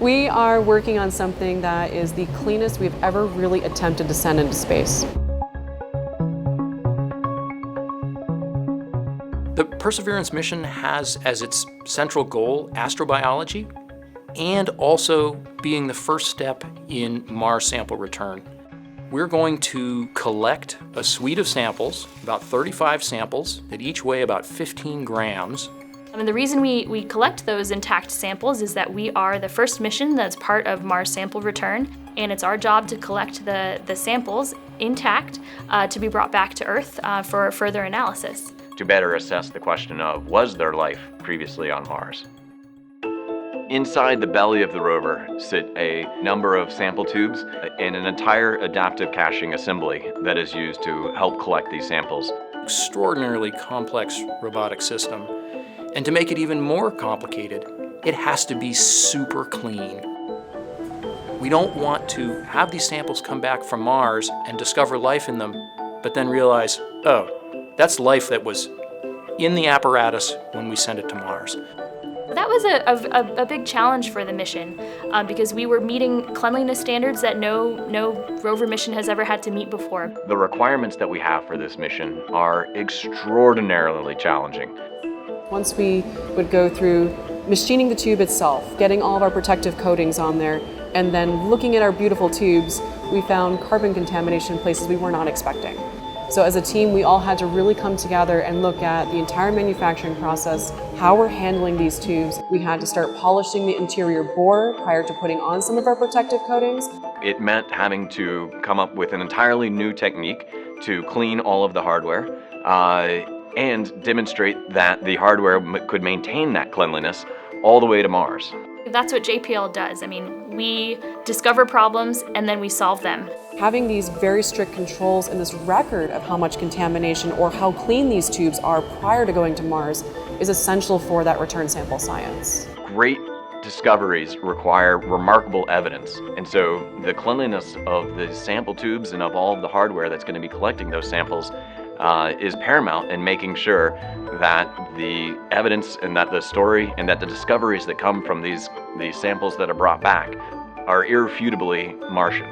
We are working on something that is the cleanest we've ever really attempted to send into space. The Perseverance mission has as its central goal astrobiology and also being the first step in Mars sample return. We're going to collect a suite of samples, about 35 samples that each weigh about 15 grams. And the reason we collect those intact samples is that we are the first mission that's part of Mars sample return, and it's our job to collect the samples intact to be brought back to Earth for further analysis. To better assess the question of, was there life previously on Mars? Inside the belly of the rover sit a number of sample tubes and an entire adaptive caching assembly that is used to help collect these samples. Extraordinarily complex robotic system. And to make it even more complicated, it has to be super clean. We don't want to have these samples come back from Mars and discover life in them, but then realize, oh, that's life that was in the apparatus when we sent it to Mars. That was a big challenge for the mission because we were meeting cleanliness standards that no rover mission has ever had to meet before. The requirements that we have for this mission are extraordinarily challenging. Once we would go through machining the tube itself, getting all of our protective coatings on there, and then looking at our beautiful tubes, we found carbon contamination in places we were not expecting. So as a team, we all had to really come together and look at the entire manufacturing process, how we're handling these tubes. We had to start polishing the interior bore prior to putting on some of our protective coatings. It meant having to come up with an entirely new technique to clean all of the hardware and demonstrate that the hardware could maintain that cleanliness all the way to Mars. That's what JPL does. I mean, we discover problems and then we solve them. Having these very strict controls and this record of how much contamination or how clean these tubes are prior to going to Mars is essential for that return sample science. Great discoveries require remarkable evidence, and so the cleanliness of the sample tubes and of all of the hardware that's going to be collecting those samples is paramount in making sure that the evidence and that the story and that the discoveries that come from these samples that are brought back are irrefutably Martian.